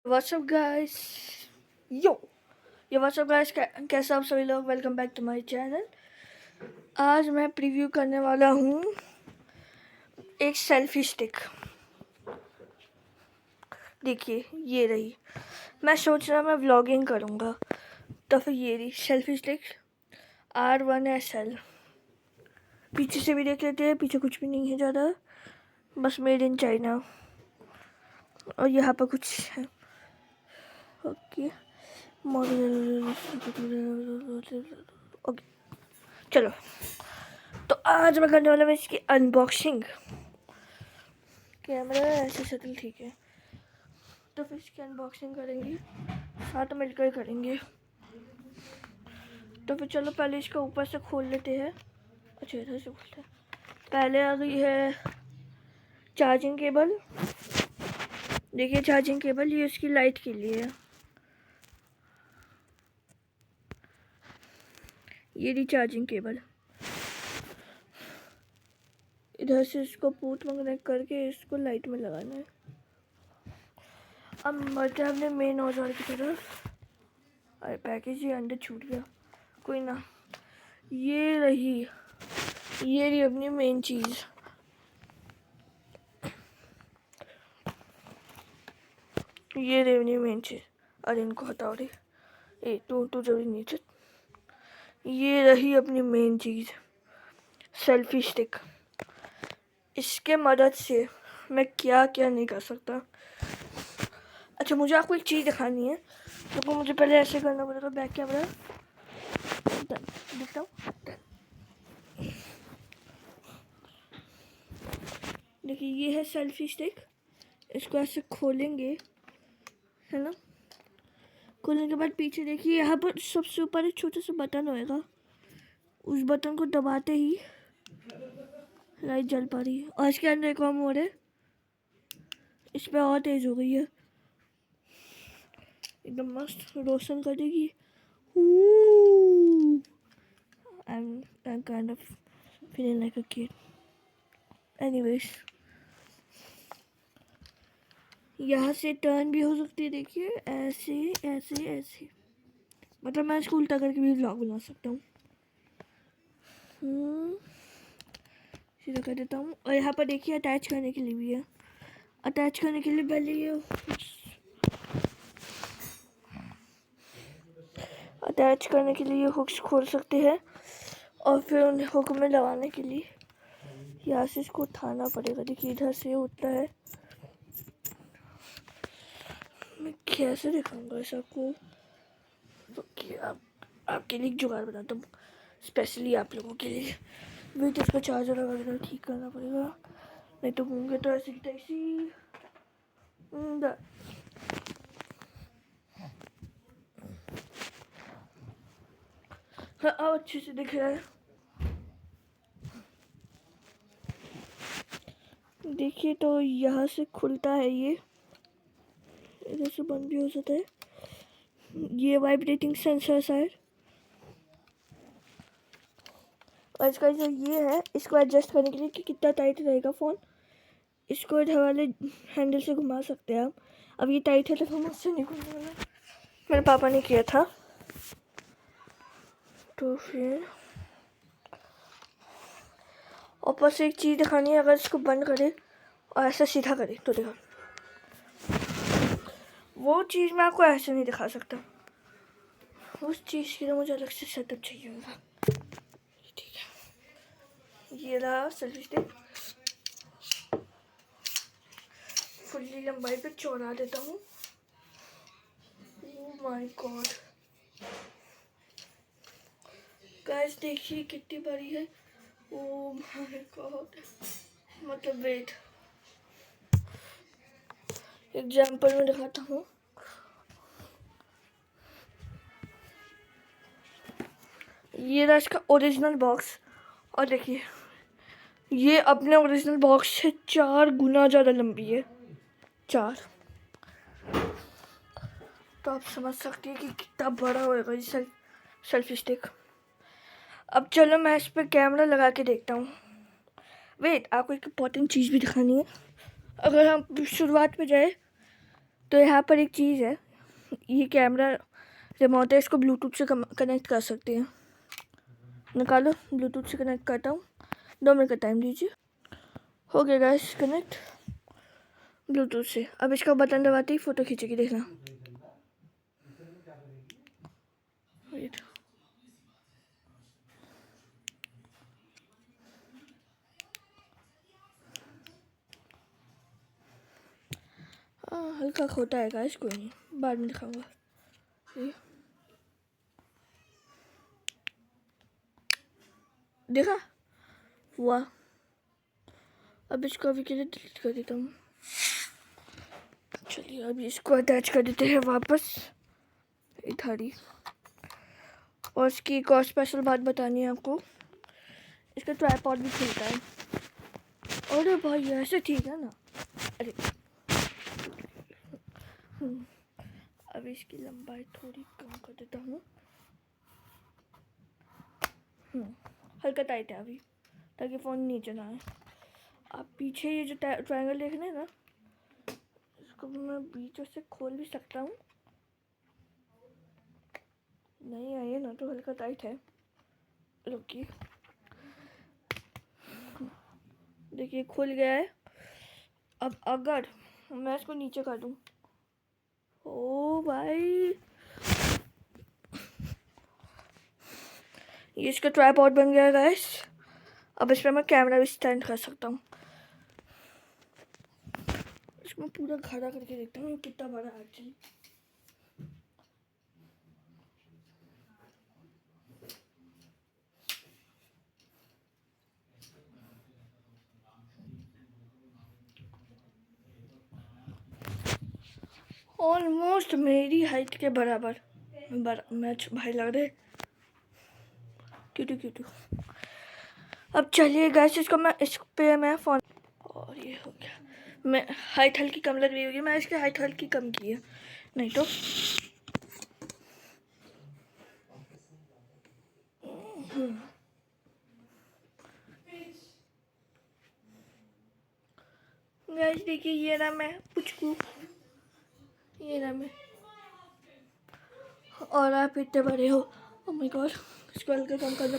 WhatsApp guys यो ये WhatsApp guys कैसे आप सभी लोग। Welcome back to my channel. आज मैं प्रीव्यू करने वाला हूँ एक सेल्फी स्टिक। देखिए ये रही। मैं सोच रहा मैं व्लॉगिंग करूँगा तो फिर ये रही सेल्फी स्टिक R1SL। पीछे से भी देख लेते हैं। पीछे कुछ भी नहीं है ज़्यादा, बस मेड इन चाइना। और यहाँ पर कुछ है। ओके ओके चलो, तो आज मैं करने वाला हूँ इसकी अनबॉक्सिंग। कैमरा ऐसे सेटल ठीक है, तो फिर इसकी अनबॉक्सिंग करेंगे, साथ मिलकर करेंगे। तो फिर चलो पहले इसका ऊपर से खोल लेते हैं। अच्छा इधर से खोलते हैं। पहले आ गई है चार्जिंग केबल। देखिए चार्जिंग केबल, ये इसकी लाइट के लिए है। ये रही चार्जिंग केबल। इधर से इसको पोर्ट में कनेक्ट करके इसको लाइट में लगाना है। अब बढ़ते हैं अपने मेन औजार की तरफ। अरे पैकेज ही अंदर छूट गया, कोई ना। ये रही अपनी मेन चीज़। ये रही अपनी मेन चीज़। अरे इनको हटाओ रे, तू जरूरी नहीं चल। ये रही अपनी मेन चीज़, सेल्फी स्टिक। इसके मदद से मैं क्या क्या नहीं कर सकता। अच्छा मुझे आपको एक चीज़ दिखानी है, तो मुझे पहले ऐसे करना पड़ेगा। बैक कैमरा दिखता हूँ। देखिए ये है सेल्फी स्टिक। इसको ऐसे खोलेंगे, है ना। खोलने के बाद पीछे देखिए यहाँ पर सबसे ऊपर एक छोटा सा बटन होएगा। उस बटन को दबाते ही लाइट जल पा रही है। और इसके अंदर एक और मोड है, इस पर और तेज हो गई है, एकदम मस्त रोशन कर देगी। I'm kind of feeling like a kid. Anyways, यहाँ से टर्न भी हो सकती है। देखिए ऐसे ऐसे ऐसे, मतलब मैं इसको उल्टा करके भी व्लॉग बना सकता हूँ। सीधा कर देता हूँ। और यहाँ पर देखिए अटैच करने के लिए भी है। अटैच करने के लिए पहले ये अटैच करने के लिए हुक्स खोल सकते हैं, और फिर उन्हें हुक में लगाने के लिए यहाँ से इसको उठाना पड़ेगा। देखिए इधर से उठता है। मैं कैसे दिखाऊंगा सबको, तो आपके लिए जुगाड़ बनाता हूँ स्पेशली आप लोगों के लिए। वेट, इसका चार्जर वगैरह ठीक करना पड़ेगा, नहीं तो होंगे तो ऐसी की तैसी। हाँ अब अच्छे से दिख रहा है। देखिए तो यहाँ से खुलता है, ये इधर से बंद भी हो जाता है। ये वाइब्रेटिंग सेंसर शायद। और इसका जो ये है, इसको एडजस्ट करने के लिए कि कितना टाइट रहेगा फ़ोन, इसको इधर वाले हैंडल से घुमा सकते हैं आप। अब ये टाइट है तो हम उससे नहीं घूमने वाला, मेरे पापा ने किया था। तो फिर ऊपर से एक चीज़ दिखानी है। अगर इसको बंद करे और ऐसा सीधा करे तो देखो, वो चीज़ मैं आपको ऐसे नहीं दिखा सकता। उस चीज़ के लिए मुझे अलग से सेटअप चाहिए होगा। ठीक है, ये रहा सेल्फी स्टिक। फुल्ली लंबाई पे चौड़ा देता हूँ। ओह माय गॉड गाइस, देखिए कितनी बड़ी है। ओह माय गॉड, मतलब वेट, एग्जाम्पल में दिखाता हूँ। ये रहा इसका ओरिजिनल बॉक्स। और देखिए ये अपने ओरिजिनल बॉक्स से 4 गुना ज़्यादा लंबी है, 4। तो आप समझ सकते हैं कि कितना बड़ा होएगा ये सेल्फी स्टिक। अब चलो मैं इस पर कैमरा लगा के देखता हूँ। वेट, आपको एक इम्पॉर्टेंट चीज़ भी दिखानी है। अगर हम शुरुआत पे जाए तो यहाँ पर एक चीज़ है, ये कैमरा रिमोट है, इसको ब्लूटूथ से कनेक्ट कर सकते हैं। निकालो, ब्लूटूथ से कनेक्ट करता हूँ, 2 मिनट का टाइम दीजिए। हो गया गाइस कनेक्ट ब्लूटूथ से। अब इसका बटन दबाते ही फ़ोटो खींचेगी, देखना। वेट, हाँ हल्का खोटा है गाइस, कोई नहीं, बाद में दिखाऊंगा। देखा हुआ। अब इसको अभी के लिए डिलीट कर देता हूँ। चलिए अभी इसको अटैच कर देते हैं वापस इधर ही। और इसकी एक और स्पेशल बात बतानी है आपको, इसका ट्राइपॉड भी खुलता है। अरे भाई ऐसे ठीक है ना। अरे अब इसकी लंबाई थोड़ी कम कर देता हूँ। हल्का टाइट है अभी, ताकि फ़ोन नीचे ना आए। आप पीछे ये जो ट्रायंगल देख रहे हैं ना, इसको मैं बीच से खोल भी सकता हूँ। नहीं आइए ना, तो हल्का टाइट है। रुकिए, देखिए खुल गया है। अब अगर मैं इसको नीचे कर दूँ, ओ भाई ये इसका ट्राइपॉड बन गया गाइस। अब इस पर मैं कैमरा भी स्टैंड कर सकता हूँ। इसको मैं पूरा खड़ा करके देखता हूँ कितना बड़ा है एक्चुअली। ऑलमोस्ट मेरी हाइट के बराबर मैच भाई लग रहे, क्यूटू क्यूटू। अब चलिए गाइस, इसको मैं इस पे मैं फ़ोन, और ये हो गया। मैं हाइट हल्की कम लग रही होगी, मैं इसकी हाइट हल्की कम की है, नहीं तो गाइस देखिए, ये ना मैं पुचकू, ये ना मैं, और आप इतने बड़े हो। ओह माय गॉड, इसको हल्का कम करना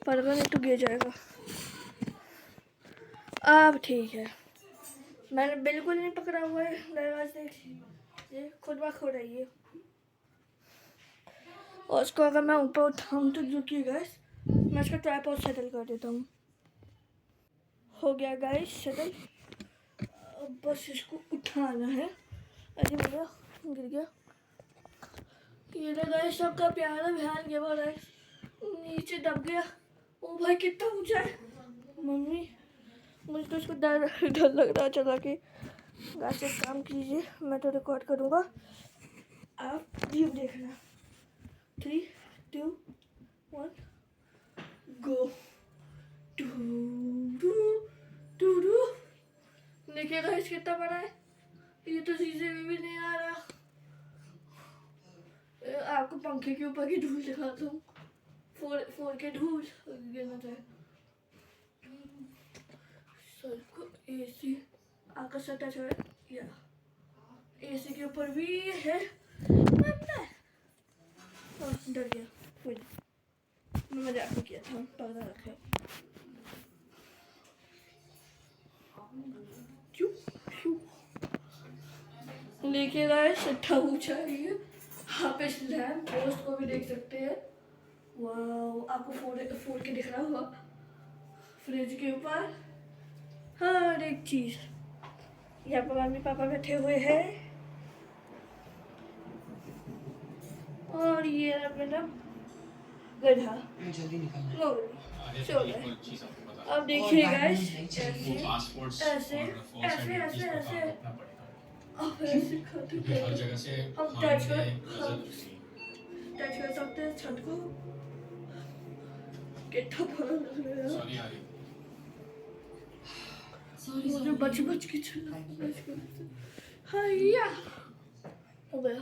पड़ेगा, नहीं तो गिर जाएगा। अब ठीक है, मैंने बिल्कुल नहीं पकड़ा हुआ है दरवाजे, ये खुद ब खुद रही है। और इसको अगर मैं ऊपर उठाऊँ तो रुकिए गाइस, मैं इसका ट्राइपॉड सेटल कर देता हूँ। हो गया गाइस सेटल। अब बस इसको उठाना है। अरे भैया गिर गया। ये ना गाइस सबका प्यारा ध्यान के बाद नीचे दब गया। ओ भाई कितना ऊंचा है। मम्मी मुझे तो इसको डर डर लग रहा है चला के। गाइस एक काम कीजिए, मैं तो रिकॉर्ड करूँगा, आप व्यू देखना। 3, 2, 1 गो। देखिए गाइस कितना बड़ा है। ये तो शीशे में भी नहीं आ रहा। आपको पंखे के ऊपर की धूल दिखाता हूँ, फोर के धूल गिरना चाहिए। सबको एसी आकाश टच है, या एसी के ऊपर भी है। डर गया, कोई नहीं, मैं मजाक नहीं किया था, पर्दा रखे। देखिए गाइस इतना ऊंचा है। आप इस लैंप पोस्ट को भी देख सकते हैं। वाह, आपको फोड़ के दिख रहा होगा फ्रिज के ऊपर हर एक चीज। यहाँ पर मम्मी पापा बैठे हुए हैं, और ये अपना गधा सो गए। अब देखिए गाइस, ऐसे ऐसे ऐसे ऐसे ऐसे अब ऐसे करते हम टच कर सकते हैं छत को। कितना बड़ा लग रहा है, मुझे बच बच के चलना। हैया हो गया।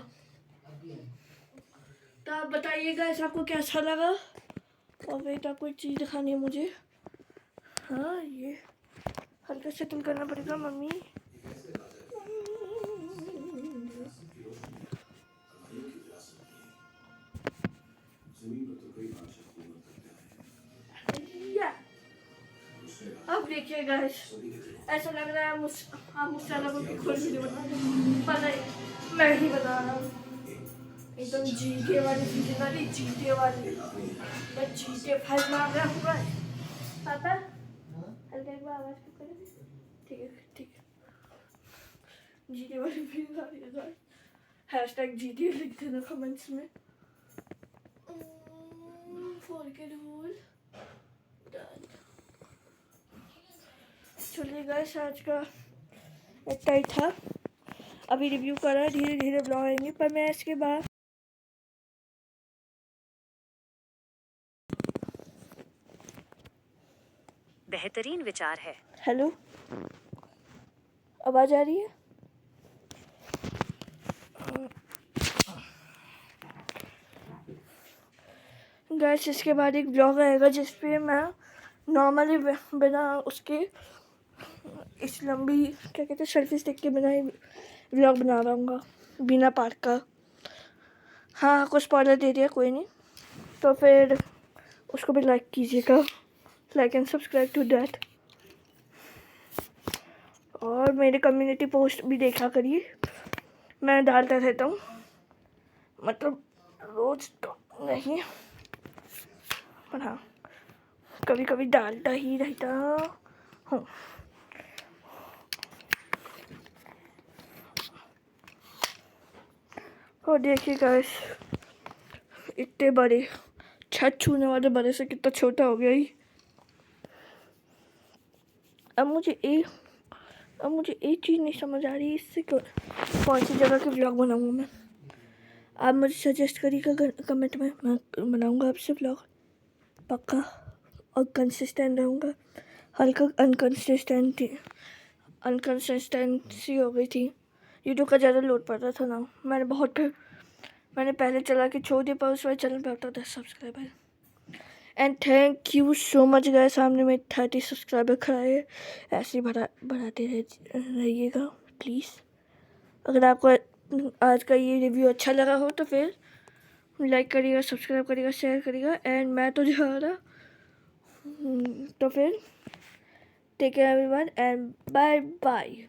तो आप बताइएगा ऐसा आपको कैसा लगा। और बेटा कोई चीज़ दिखानी है मुझे। हाँ ये हल्का सेटल करना पड़ेगा मम्मी। देखिए गाइस, ऐसा लग रहा है मुझसे अलग होकर कोई वीडियो बना रहे हैं। पर नहीं, मैं ही बना रहा हूँ। एकदम जीके वाली फीलिंग वाली, जीके वाली। मैं जीके 5 मार रहा हूँ गाइस। पापा हल्का एक बार आवाज क्यों करें? ठीक है ठीक है। जीके वाली फीलिंग आ रही है गाइस। हैशटैग जीके लिख देना कमेंट्स में। Forget whole done. चलिए गाइस, आज का इतना ही था। अभी रिव्यू कर रहा है, धीरे धीरे ब्लॉग आएंगे। पर मैं इसके बाद बेहतरीन विचार है। हेलो, आवाज आ रही है? गाइस, इसके बाद एक ब्लॉग आएगा जिसपे मैं नॉर्मली बिना उसके इस लंबी क्या कहते हैं सेल्फी स्टिक के बिना ही व्लॉग बना रहा हूँ, बिना पार्क का। हाँ, कुछ स्पॉइलर दे दिया, कोई नहीं। तो फिर उसको भी लाइक कीजिएगा, like and subscribe to that. और मेरे कम्युनिटी पोस्ट भी देखा करिए, मैं डालता रहता हूँ, मतलब रोज तो नहीं, पर हाँ कभी कभी डालता ही रहता हूँ। और देखिए गाइस, इतने बड़े छत छूने वाले बड़े से कितना छोटा हो गया ही। अब मुझे एक चीज़ नहीं समझ आ रही, इससे कौन सी जगह के ब्लॉग बनाऊंगा मैं। आप मुझे सजेस्ट करिएगा कमेंट में, मैं बनाऊंगा आपसे ब्लॉग पक्का। और कंसिस्टेंट रहूँगा। हल्का अनकंसिस्टेंसी हो गई थी, यूट्यूब का ज़्यादा लोड पड़ रहा था ना। मैंने पहले चला के छोड़ दिया, पर उस वाले चैनल पे होता 10 subscriber. And thank you so much guys, सामने में 30 सब्सक्राइबर कराए। ऐसे ही बढ़ाते रहिएगा प्लीज़। अगर आपको आज का ये रिव्यू अच्छा लगा हो तो फिर लाइक करिएगा, सब्सक्राइब करिएगा, शेयर करिएगा। एंड मैं तो जा रहा, तो फिर take care everyone and bye bye.